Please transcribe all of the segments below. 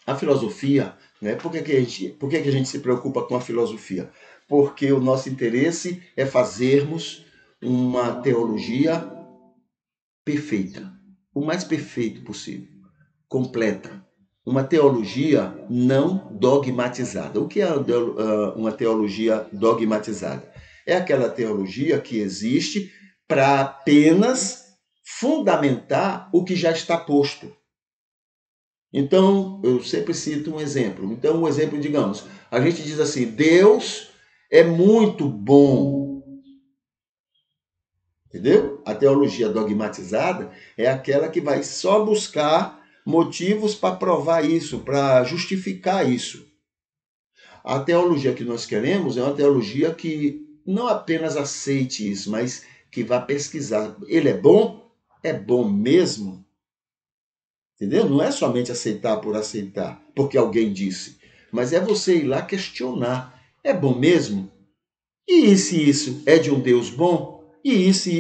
A filosofia, né? Por que que a gente se preocupa com a filosofia? Porque o nosso interesse é fazermos uma teologia perfeita, o mais perfeito possível, completa. Uma teologia não dogmatizada. O que é uma teologia dogmatizada? É aquela teologia que existe para apenas fundamentar o que já está posto. Então, eu sempre cito um exemplo. Então, um exemplo, digamos, a gente diz assim: Deus é muito bom. Entendeu? A teologia dogmatizada é aquela que vai só buscar motivos para provar isso, para justificar isso. A teologia que nós queremos é uma teologia que não apenas aceite isso, mas que vá pesquisar. Ele é bom? É bom mesmo? Entendeu? Não é somente aceitar por aceitar, porque alguém disse, mas é você ir lá questionar. É bom mesmo? E se isso é de um Deus bom? E isso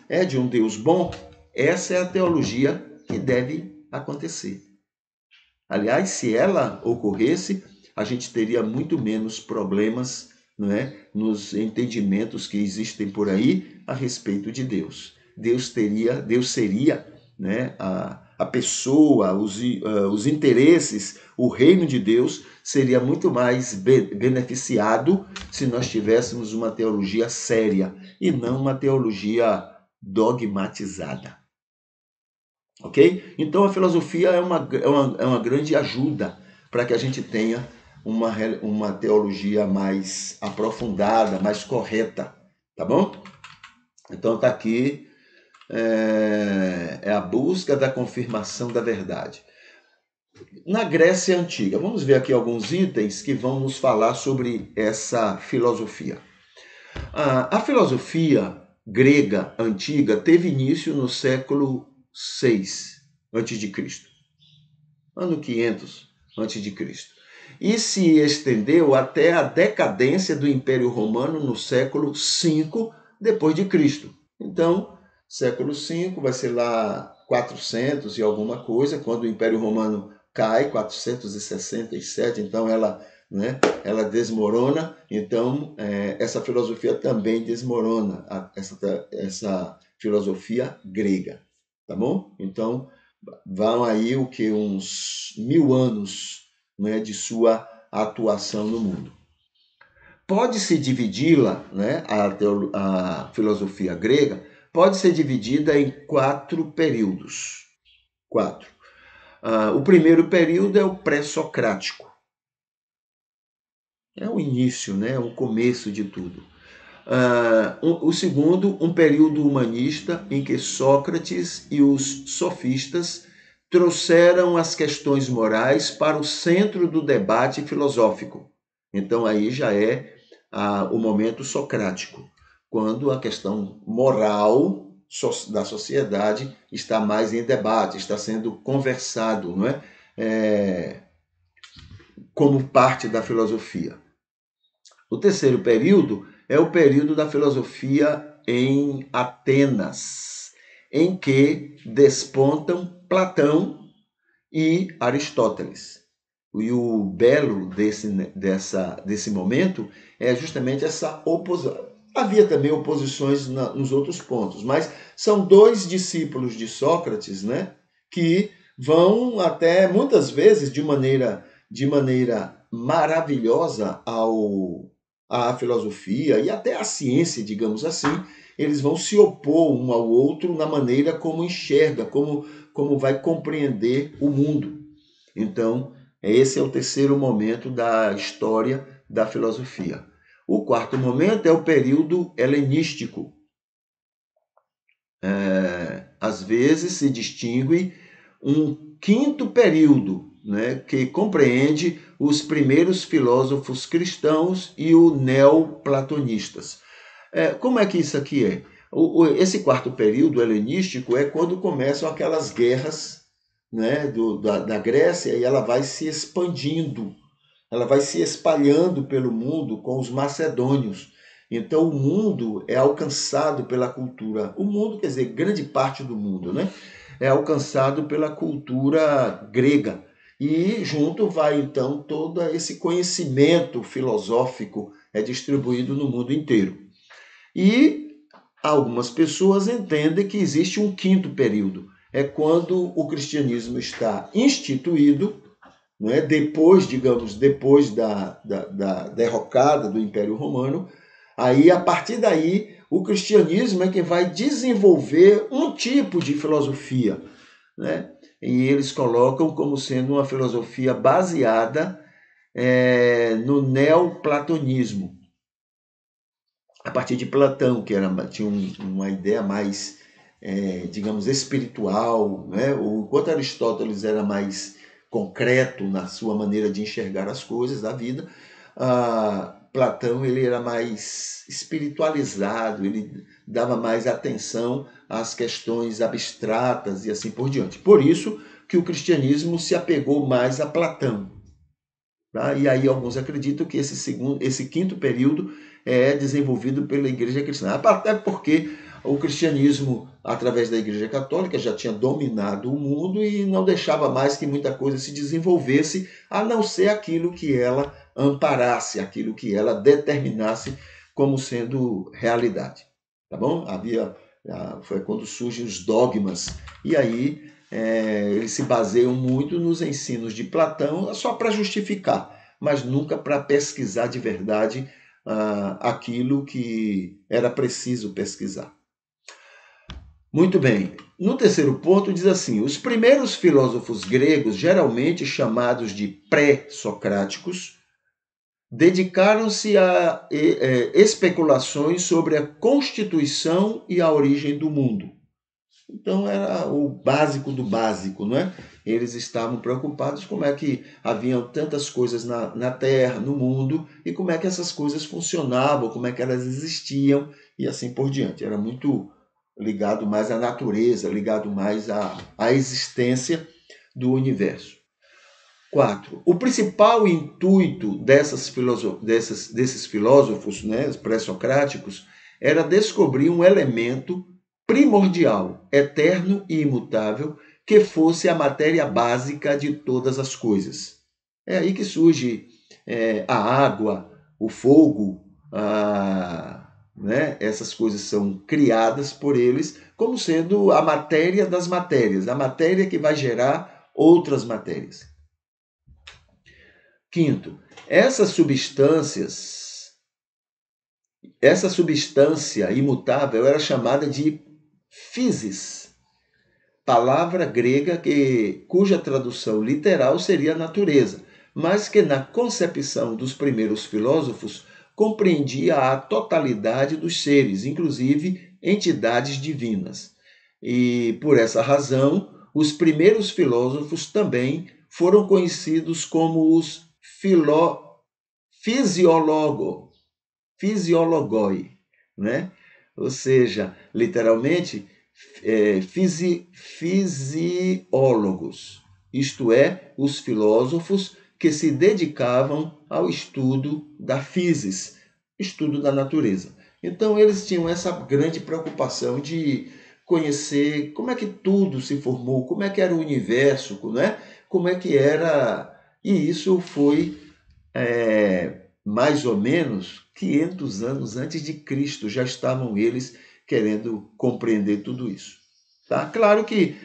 é de um Deus bom? Essa é a teologia que deve acontecer. Aliás, se ela ocorresse, a gente teria muito menos problemas, não é, nos entendimentos que existem por aí a respeito de Deus. Deus seria, né, a pessoa, os interesses, o reino de Deus seria muito mais beneficiado se nós tivéssemos uma teologia séria e não uma teologia dogmatizada. Ok? Então a filosofia é uma grande ajuda para que a gente tenha uma teologia mais aprofundada, mais correta. Tá bom? Então está aqui, é a busca da confirmação da verdade. Na Grécia Antiga, vamos ver aqui alguns itens que vão nos falar sobre essa filosofia. A filosofia grega antiga teve início no século 6 antes de Cristo, ano 500 antes de Cristo, e se estendeu até a decadência do Império Romano no século 5 depois de Cristo. Então, século 5 vai ser lá 400 e alguma coisa, quando o Império Romano cai, 467, então ela desmorona, então essa filosofia também desmorona, essa filosofia grega, tá bom? Então, vão aí o que uns 1000 anos, né, de sua atuação no mundo. Pode-se dividi-la, né, a filosofia grega, pode ser dividida em 4 períodos. 4. O primeiro período é o pré-socrático. É o início, né, o começo de tudo. O segundo, um período humanista em que Sócrates e os sofistas trouxeram as questões morais para o centro do debate filosófico. Então aí já é o momento socrático, quando a questão moral da sociedade está mais em debate, está sendo conversado, não é? Como parte da filosofia. O terceiro período é o período da filosofia em Atenas, em que despontam Platão e Aristóteles. E o belo desse momento é justamente essa oposição. Havia também oposições nos outros pontos, mas são dois discípulos de Sócrates, né, que vão até muitas vezes de maneira maravilhosa à filosofia e até à ciência, digamos assim. Eles vão se opor um ao outro na maneira como enxerga, como vai compreender o mundo. Então, esse é o terceiro momento da história da filosofia. O quarto momento é o período helenístico. Às vezes se distingue um quinto período, né, que compreende os primeiros filósofos cristãos e os neoplatonistas. Como é que isso aqui é? Esse quarto período helenístico é quando começam aquelas guerras, né, da Grécia, e ela vai se expandindo, ela vai se espalhando pelo mundo com os macedônios. Então o mundo é alcançado pela cultura. O mundo, quer dizer, grande parte do mundo, né, é alcançado pela cultura grega. E junto vai, então, todo esse conhecimento filosófico distribuído no mundo inteiro. E algumas pessoas entendem que existe um quinto período. É quando o cristianismo está instituído, não é? Depois da derrocada do Império Romano. Aí, a partir daí, o cristianismo é que vai desenvolver um tipo de filosofia, né? E eles colocam como sendo uma filosofia baseada no neoplatonismo, a partir de Platão, que tinha uma ideia mais, digamos, espiritual, né? Enquanto Aristóteles era mais concreto na sua maneira de enxergar as coisas da vida, Platão ele era mais espiritualizado, ele dava mais atenção às questões abstratas e assim por diante. Por isso que o cristianismo se apegou mais a Platão. Tá? E aí alguns acreditam que esse quinto período é desenvolvido pela Igreja Cristã. Até porque o cristianismo, através da Igreja Católica, já tinha dominado o mundo e não deixava mais que muita coisa se desenvolvesse, a não ser aquilo que ela amparasse, aquilo que ela determinasse como sendo realidade. Tá bom? Foi quando surgem os dogmas. E aí eles se baseiam muito nos ensinos de Platão só para justificar, mas nunca para pesquisar de verdade aquilo que era preciso pesquisar. Muito bem. No terceiro ponto diz assim: os primeiros filósofos gregos, geralmente chamados de pré-socráticos, dedicaram-se a especulações sobre a constituição e a origem do mundo. Então era o básico do básico, não é? Eles estavam preocupados como é que haviam tantas coisas na Terra, no mundo, e como é que essas coisas funcionavam, como é que elas existiam, e assim por diante. Era muito ligado mais à natureza, ligado mais à existência do universo. 4. O principal intuito desses filósofos, né, pré-socráticos, era descobrir um elemento primordial, eterno e imutável, que fosse a matéria básica de todas as coisas. É aí que surge a água, o fogo, né? Essas coisas são criadas por eles como sendo a matéria das matérias, a matéria que vai gerar outras matérias. Quinto, essa substância imutável era chamada de physis, palavra grega cuja tradução literal seria natureza, mas que na concepção dos primeiros filósofos compreendia a totalidade dos seres, inclusive entidades divinas. E por essa razão, os primeiros filósofos também foram conhecidos como os fisiologoi, né? Ou seja, literalmente, fisiólogos, isto é, os filósofos que se dedicavam ao estudo da physis, estudo da natureza. Então, eles tinham essa grande preocupação de conhecer como é que tudo se formou, como é que era o universo, né? Como é que era. E isso foi mais ou menos 500 anos antes de Cristo, já estavam eles querendo compreender tudo isso. Tá? Claro que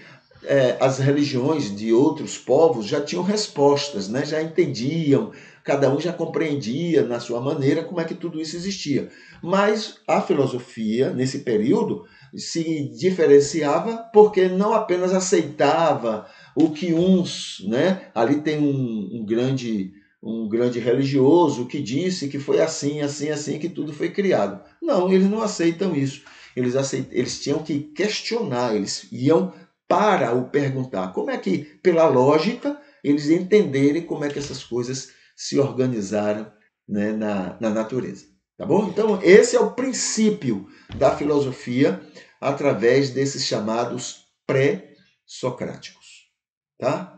as religiões de outros povos já tinham respostas, né? Já entendiam, cada um já compreendia na sua maneira como é que tudo isso existia. Mas a filosofia, nesse período, se diferenciava porque não apenas aceitava o que uns, né? Ali tem um grande religioso que disse que foi assim, assim, assim que tudo foi criado. Não, eles não aceitam isso. Eles tinham que questionar, eles iam para o perguntar. Como é que, pela lógica, eles entenderem como é que essas coisas se organizaram, né, na natureza. Tá bom? Então, esse é o princípio da filosofia através desses chamados pré-socráticos. Tá?